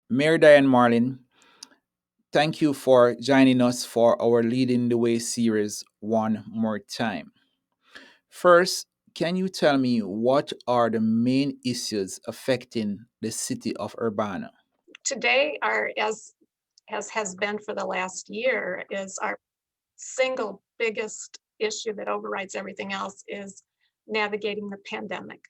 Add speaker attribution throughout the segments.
Speaker 1: Mayor Diane Marlin, thank you for joining us for our Leading the Way series one more time. First, can you tell me what are the main issues affecting the city of Urbana?
Speaker 2: Today, our as has been for the last year, is our single biggest issue that overrides everything else is navigating the pandemic.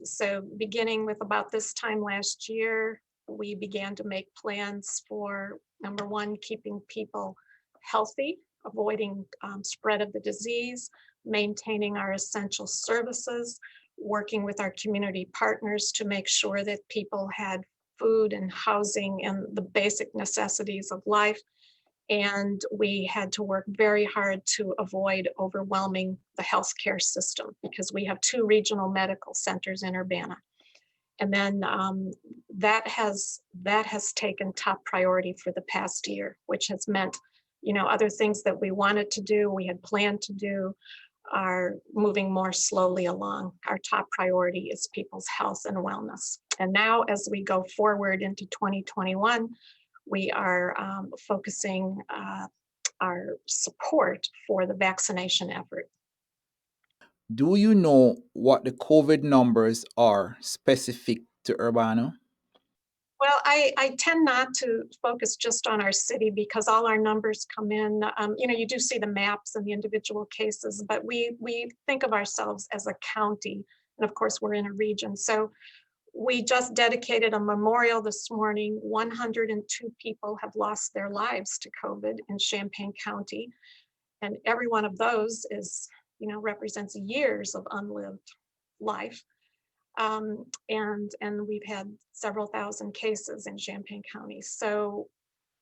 Speaker 2: So beginning with about this time last year, we began to make plans for number one, keeping people healthy, avoiding spread of the disease, maintaining our essential services, working with our community partners to make sure that people had food and housing and the basic necessities of life. And we had to work very hard to avoid overwhelming the healthcare system because we have two regional medical centers in Urbana. And then that has taken top priority for the past year, which has meant, other things that we wanted to do, we had planned to do, are moving more slowly along. Our top priority is people's health and wellness. And now, as we go forward into 2021, we are focusing our support for the vaccination effort.
Speaker 1: Do you know what the COVID numbers are specific to Urbana?
Speaker 2: Well, I tend not to focus just on our city because all our numbers come in. You do see the maps and the individual cases, but we think of ourselves as a county, and of course we're in a region. So we just dedicated a memorial this morning. 102 people have lost their lives to COVID in Champaign County, and every one of those represents years of unlived life. And we've had several thousand cases in Champaign County. So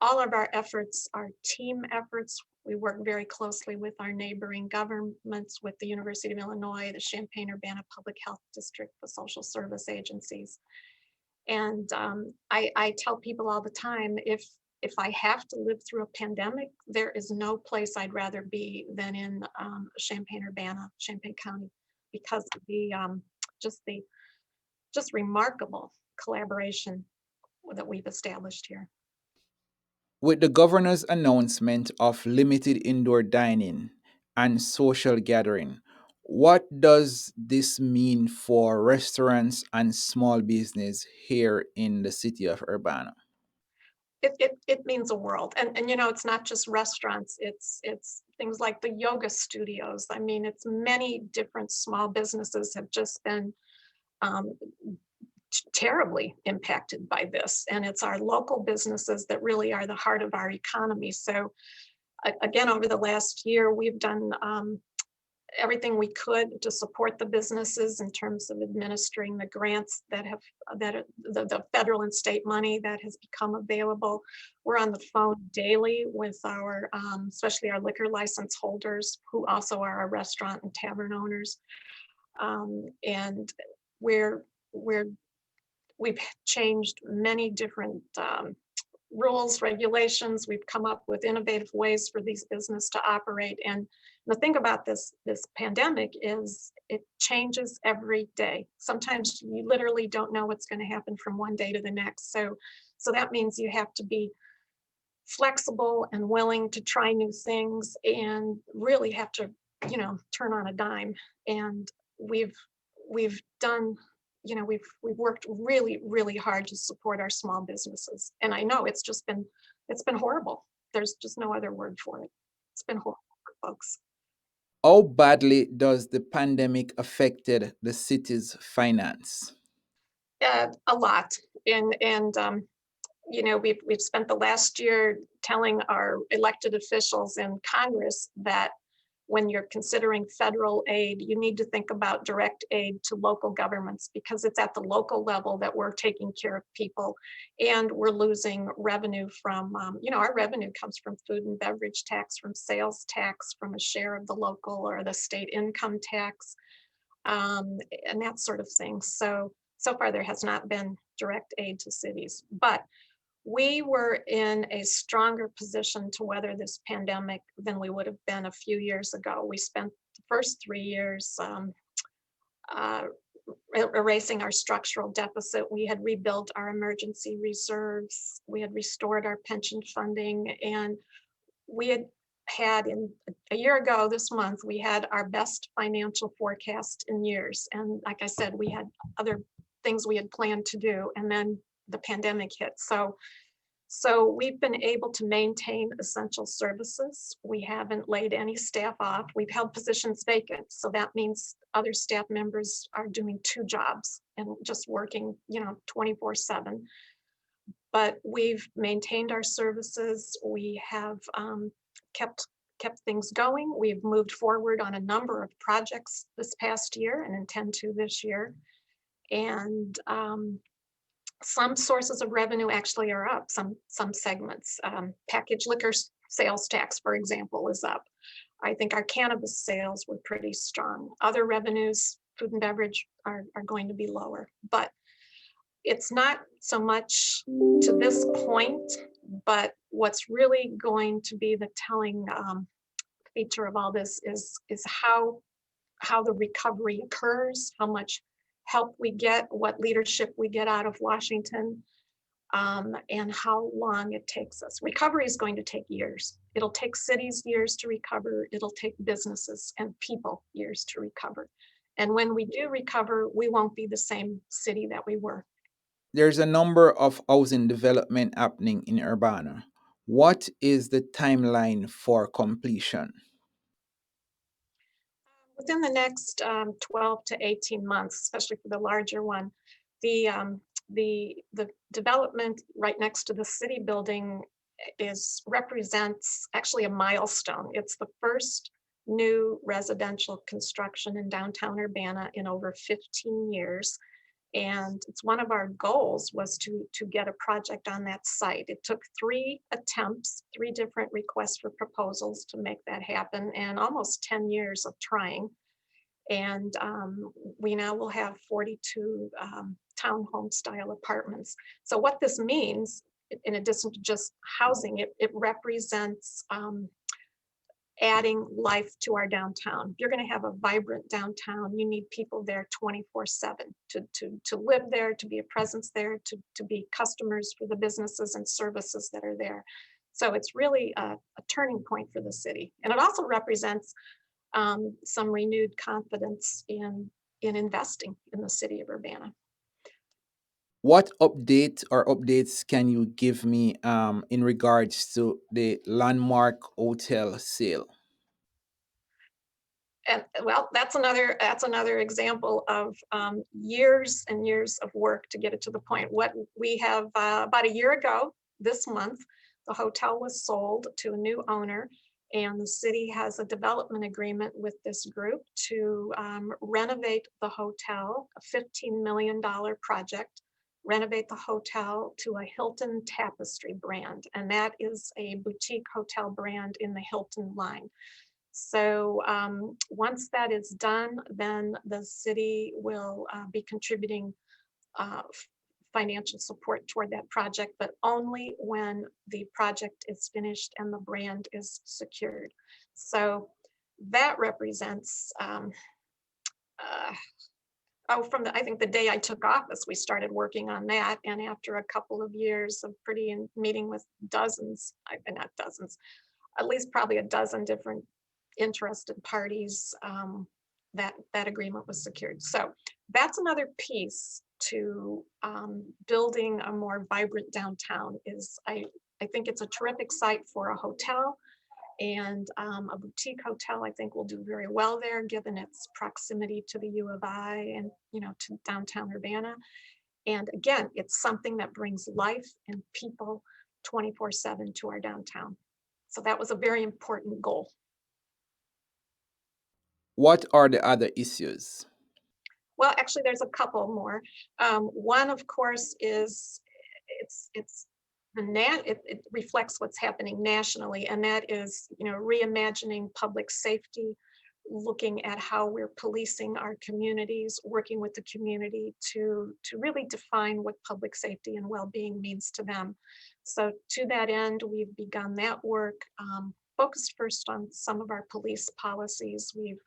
Speaker 2: all of our efforts are team efforts. We work very closely with our neighboring governments, with the University of Illinois, the Champaign-Urbana Public Health District, the social service agencies. And I tell people all the time, if I have to live through a pandemic, there is no place I'd rather be than in Champaign-Urbana, Champaign County, because of the just remarkable collaboration that we've established here.
Speaker 1: With the governor's announcement of limited indoor dining and social gathering, what does this mean for restaurants and small business here in the city of Urbana?
Speaker 2: It means a world, and it's not just restaurants. It's things like the yoga studios. I mean, it's many different small businesses have just been um, terribly impacted by this, and it's our local businesses that really are the heart of our economy. So again, over the last year, we've done everything we could to support the businesses in terms of administering the grants the federal and state money that has become available. We're on the phone daily with our especially our liquor license holders, who also are our restaurant and tavern owners. And we're we're we've changed many different rules, regulations. We've come up with innovative ways for these businesses to operate. And the thing about this pandemic is it changes every day. Sometimes you literally don't know what's going to happen from one day to the next. So that means you have to be flexible and willing to try new things, and really have to, turn on a dime. And we've we've done, we've worked really, really hard to support our small businesses. And I know it's been horrible. There's just no other word for it. It's been horrible for folks.
Speaker 1: How badly does the pandemic affected the city's finance?
Speaker 2: A lot. And we've spent the last year telling our elected officials in Congress that when you're considering federal aid, you need to think about direct aid to local governments, because it's at the local level that we're taking care of people, and we're losing revenue from, our revenue comes from food and beverage tax, from sales tax, from a share of the local or the state income tax, and that sort of thing. So far there has not been direct aid to cities, but we were in a stronger position to weather this pandemic than we would have been a few years ago. We spent the first 3 years uh, erasing our structural deficit. We had rebuilt our emergency reserves. We had restored our pension funding, and we had in a year ago this month, we had our best financial forecast in years. And like I said, we had other things we had planned to do, and then the pandemic hit. So we've been able to maintain essential services. We haven't laid any staff off. We've held positions vacant. So that means other staff members are doing two jobs and just working, 24/7. But we've maintained our services. We have kept kept things going. We've moved forward on a number of projects this past year and intend to this year. And some sources of revenue actually are up. Some segments, packaged liquor sales tax, for example, is up. I think our cannabis sales were pretty strong. Other revenues, food and beverage, are going to be lower. But it's not so much to this point, but what's really going to be the telling feature of all this is how the recovery occurs, how much help we get, what leadership we get out of Washington, and how long it takes us. Recovery is going to take years. It'll take cities years to recover. It'll take businesses and people years to recover. And when we do recover, we won't be the same city that we were.
Speaker 1: There's a number of housing development happening in Urbana. What is the timeline for completion?
Speaker 2: Within the next 12 to 18 months, especially for the larger one, the the development right next to the city building represents actually a milestone. It's the first new residential construction in downtown Urbana in over 15 years. And it's one of our goals was to get a project on that site. It took 3 attempts, 3 different requests for proposals to make that happen, and almost 10 years of trying. And we now will have 42 townhome style apartments. So what this means, in addition to just housing, it represents adding life to our downtown. If you're going to have a vibrant downtown, you need people there 24/7 to live there, to be a presence there, to be customers for the businesses and services that are there. So it's really a turning point for the city. And it also represents some renewed confidence in investing in the city of Urbana.
Speaker 1: What updates can you give me in regards to the landmark hotel sale?
Speaker 2: And well, that's another example of years and years of work to get it to the point. What we have about a year ago this month, the hotel was sold to a new owner, and the city has a development agreement with this group to renovate the hotel, a $15 million project. Renovate the hotel to a Hilton Tapestry brand, and that is a boutique hotel brand in the Hilton line. So once that is done, then the city will be contributing financial support toward that project, but only when the project is finished and the brand is secured. So that represents, uh, from I think the day I took office, we started working on that. And after a couple of years of meeting with dozens, not dozens, at least probably a dozen different interested parties, that agreement was secured. So that's another piece to building a more vibrant downtown. I think it's a terrific site for a hotel, and a boutique hotel I think will do very well there given its proximity to the U of I and to downtown Urbana. And again, it's something that brings life and people 24/7 to our downtown. So that was a very important goal.
Speaker 1: What are the other issues?
Speaker 2: Well, actually, there's a couple more. One, of course, is it's it reflects what's happening nationally, and that is reimagining public safety, looking at how we're policing our communities, working with the community to really define what public safety and well-being means to them. So to that end, we've begun that work. Focused first on some of our police policies. We've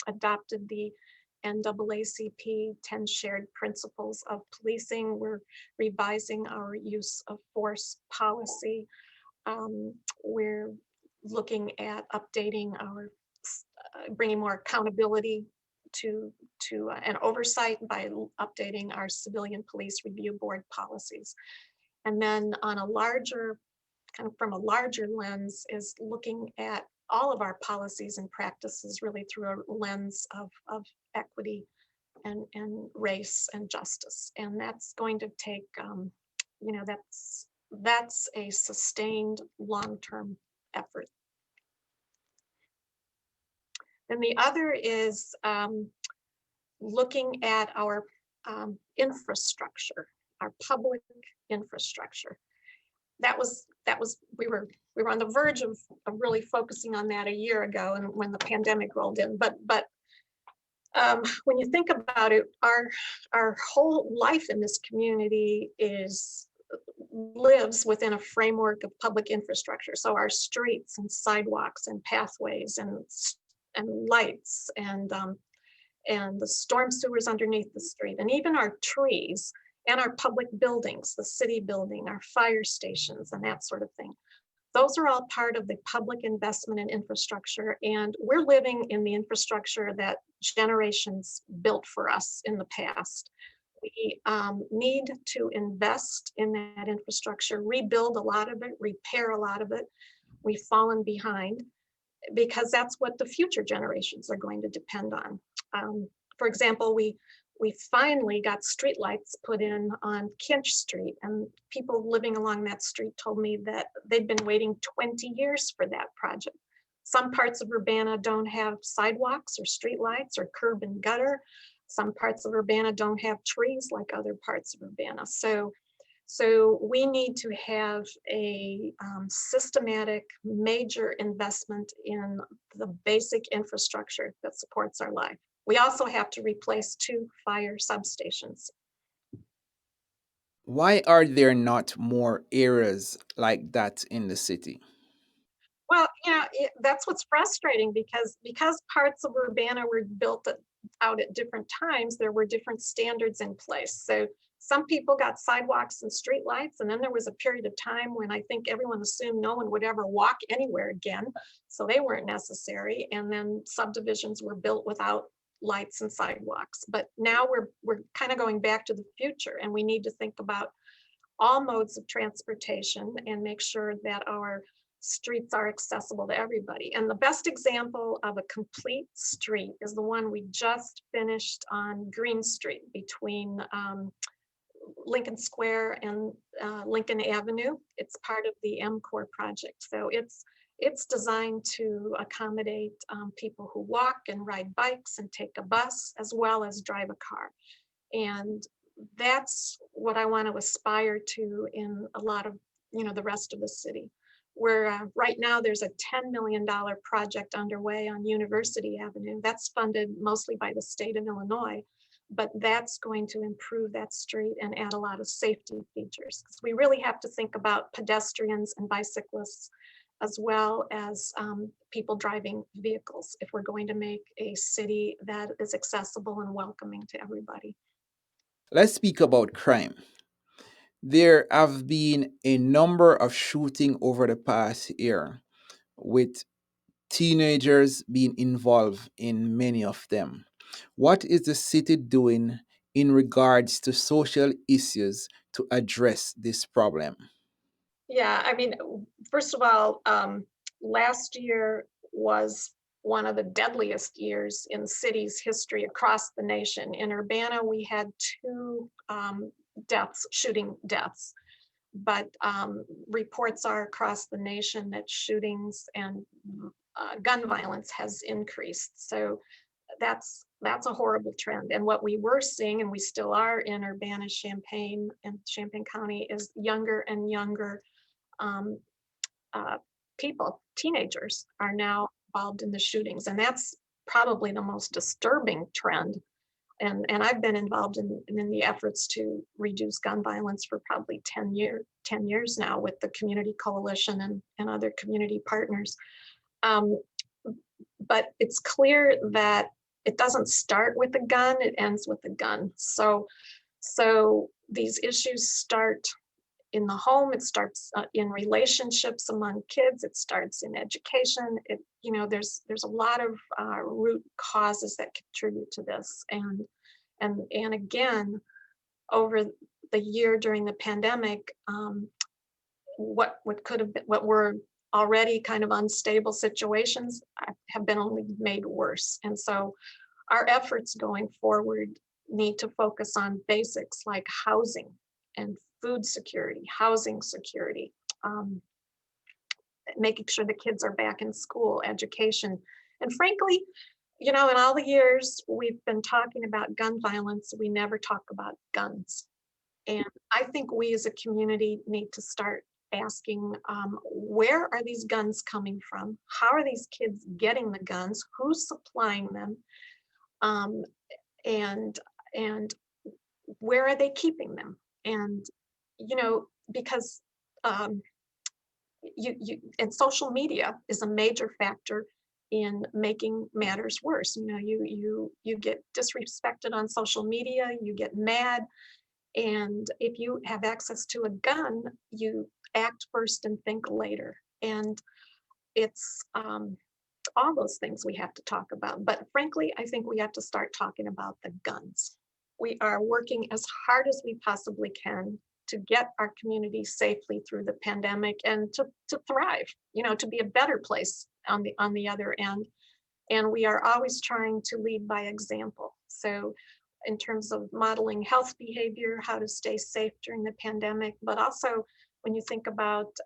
Speaker 2: adopted the NAACP 10 shared principles of policing. We're revising our use of force policy. We're looking at updating our, bringing more accountability to and oversight by updating our civilian police review board policies. And then on a larger, kind of from a larger lens, is looking at all of our policies and practices really through a lens of equity and race and justice. And that's going to take, that's a sustained long-term effort. And the other is looking at our infrastructure, our public infrastructure. That was we were on the verge of really focusing on that a year ago, and when the pandemic rolled in. But when you think about it, our whole life in this community lives within a framework of public infrastructure. So our streets and sidewalks and pathways and lights and the storm sewers underneath the street, and even our trees and our public buildings, the city building, our fire stations, and that sort of thing. Those are all part of the public investment in infrastructure, and we're living in the infrastructure that generations built for us in the past. We need to invest in that infrastructure, rebuild a lot of it, repair a lot of it. We've fallen behind because that's what the future generations are going to depend on. For example, we finally got streetlights put in on Kinch Street, and people living along that street told me that they'd been waiting 20 years for that project. Some parts of Urbana don't have sidewalks or streetlights or curb and gutter. Some parts of Urbana don't have trees like other parts of Urbana. So we need to have a systematic, major investment in the basic infrastructure that supports our life. We also have to replace 2 fire substations.
Speaker 1: Why are there not more areas like that in the city?
Speaker 2: Well, that's what's frustrating, because parts of Urbana were built out at different times, there were different standards in place. So some people got sidewalks and streetlights, and then there was a period of time when I think everyone assumed no one would ever walk anywhere again, so they weren't necessary. And then subdivisions were built without lights and sidewalks. But now we're kind of going back to the future, and we need to think about all modes of transportation and make sure that our streets are accessible to everybody. And the best example of a complete street is the one we just finished on Green Street between Lincoln Square and Lincoln Avenue. It's part of the MCOR project. So it's designed to accommodate people who walk and ride bikes and take a bus, as well as drive a car. And that's what I want to aspire to in a lot of, the rest of the city. Where right now there's a $10 million project underway on University Avenue. That's funded mostly by the state of Illinois, but that's going to improve that street and add a lot of safety features. Because we really have to think about pedestrians and bicyclists, as well as people driving vehicles, if we're going to make a city that is accessible and welcoming to everybody.
Speaker 1: Let's speak about crime. There have been a number of shootings over the past year, with teenagers being involved in many of them. What is the city doing in regards to social issues to address this problem?
Speaker 2: Yeah, I mean, first of all, last year was one of the deadliest years in city's history across the nation. In Urbana, we had 2 shooting deaths, but reports are across the nation that shootings and gun violence has increased. So that's a horrible trend. And what we were seeing, and we still are in Urbana, Champaign, and Champaign County, is younger and younger um, people, teenagers, are now involved in the shootings. And that's probably the most disturbing trend. And I've been involved in the efforts to reduce gun violence for probably 10 years now, with the Community Coalition and other community partners. But it's clear that it doesn't start with a gun, it ends with a gun. So these issues start in the home, it starts in relationships among kids, it starts in education. There's a lot of root causes that contribute to this. And again, over the year during the pandemic, what could have been, what were already kind of unstable situations have been only made worse. And so our efforts going forward need to focus on basics like housing and food security, housing security, um, making sure the kids are back in school, education. And frankly, in all the years we've been talking about gun violence, we never talk about guns. And I think we as a community need to start asking, where are these guns coming from? How are these kids getting the guns? Who's supplying them? Um, and and where are they keeping them? And because um, and social media is a major factor in making matters worse. You get disrespected on social media, you get mad, and if you have access to a gun, you act first and think later. And it's all those things we have to talk about. But frankly, I think we have to start talking about the guns. We are working as hard as we possibly can to get our community safely through the pandemic and to thrive, to be a better place on the other end. And we are always trying to lead by example. So in terms of modeling health behavior, how to stay safe during the pandemic, but also when you think about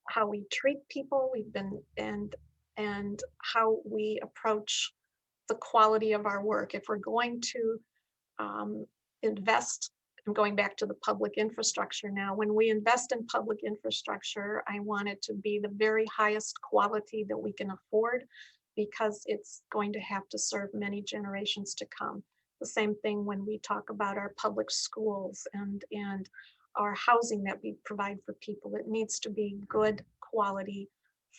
Speaker 2: how we treat people, we've been and how we approach the quality of our work. If we're going to um, invest, I'm going back to the public infrastructure now. When we invest in public infrastructure, I want it to be the very highest quality that we can afford, because it's going to have to serve many generations to come. The same thing when we talk about our public schools and our housing that we provide for people. It needs to be good quality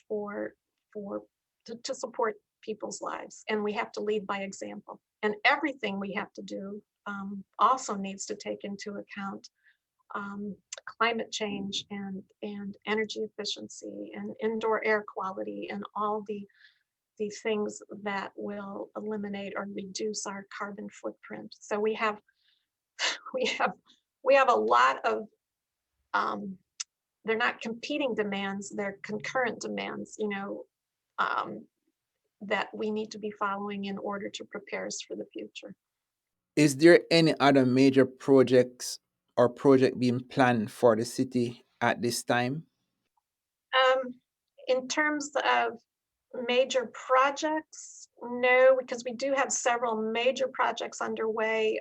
Speaker 2: for for to support people's lives, and we have to lead by example. And everything we have to do also needs to take into account climate change and energy efficiency and indoor air quality and all the things that will eliminate or reduce our carbon footprint. So we have we have a lot of um, they're not competing demands, they're concurrent demands, um, that we need to be following in order to prepare us for the future.
Speaker 1: Is there any other major projects or project being planned for the city at this time?
Speaker 2: Um, in terms of major projects, no, because we do have several major projects underway.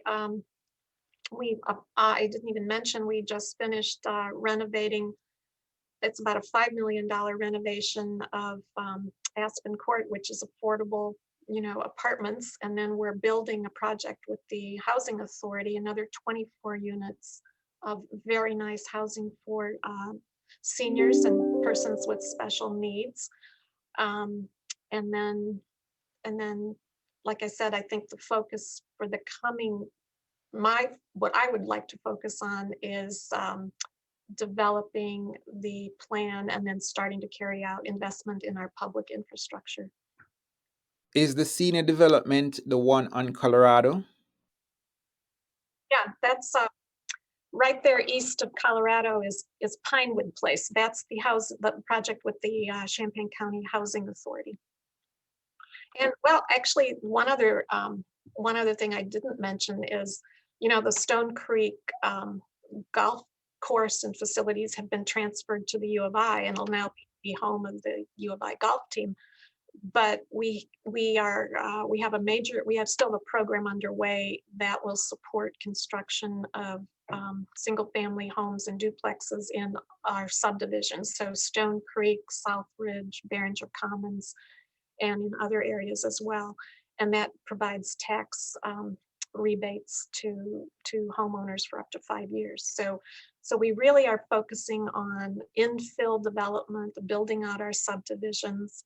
Speaker 2: I didn't even mention, we just finished renovating. It's about a $5 million renovation of Aspen Court, which is affordable, apartments. And then we're building a project with the Housing Authority, another 24 units of very nice housing for seniors and persons with special needs. Um, and then, and then, like I said, I think the focus for the coming, what I would like to focus on is developing the plan and then starting to carry out investment in our public infrastructure.
Speaker 1: Is the senior development the one on Colorado?
Speaker 2: Yeah, that's right there east of Colorado is Pinewood Place. That's the project with the Champaign County Housing Authority. And well, actually, one other thing I didn't mention is, the Stone Creek golf course and facilities have been transferred to the U of I and will now be home of the U of I golf team. But we have still a program underway that will support construction of single family homes and duplexes in our subdivisions. So Stone Creek, South Ridge, Behringer Commons, and in other areas as well. And that provides tax rebates to homeowners for up to 5 years. So we really are focusing on infill development, building out our subdivisions.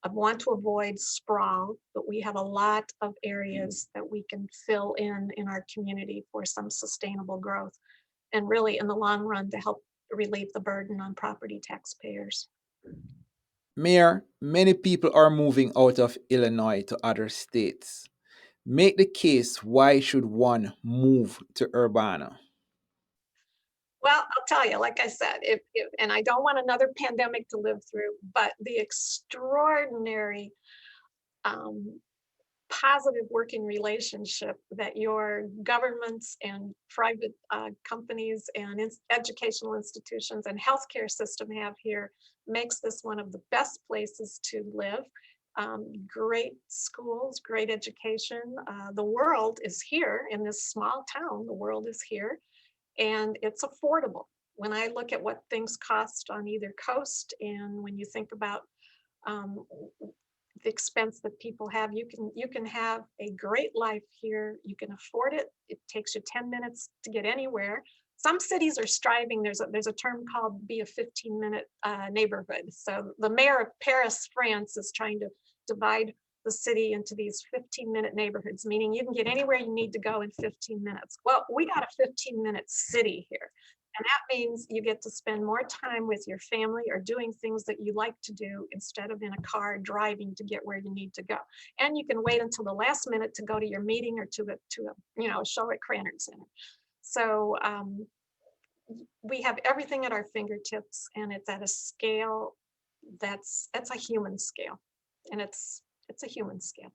Speaker 2: I want to avoid sprawl, but we have a lot of areas that we can fill in our community for some sustainable growth and really in the long run to help relieve the burden on property taxpayers.
Speaker 1: Mayor, many people are moving out of Illinois to other states. Make the case why should one move to Urbana?
Speaker 2: Well, I'll tell you, like I said, if and I don't want another pandemic to live through, but the extraordinary um, positive working relationship that your governments and private companies and educational institutions and healthcare system have here makes this one of the best places to live. Great schools, great education. The world is here in this small town. The world is here and it's affordable. When I look at what things cost on either coast, and when you think about um, the expense that people have, you can have a great life here. You can afford it. It takes you 10 minutes to get anywhere. Some cities are striving. There's a term called be a 15-minute neighborhood. So the mayor of Paris, France, is trying to divide the city into these 15-minute neighborhoods, meaning you can get anywhere you need to go in 15 minutes. Well, we got a 15-minute city here. And that means you get to spend more time with your family or doing things that you like to do instead of in a car driving to get where you need to go. And you can wait until the last minute to go to your meeting or to a show at Cranard Center. So we have everything at our fingertips, and it's at a scale that's a human scale, and it's a human scale.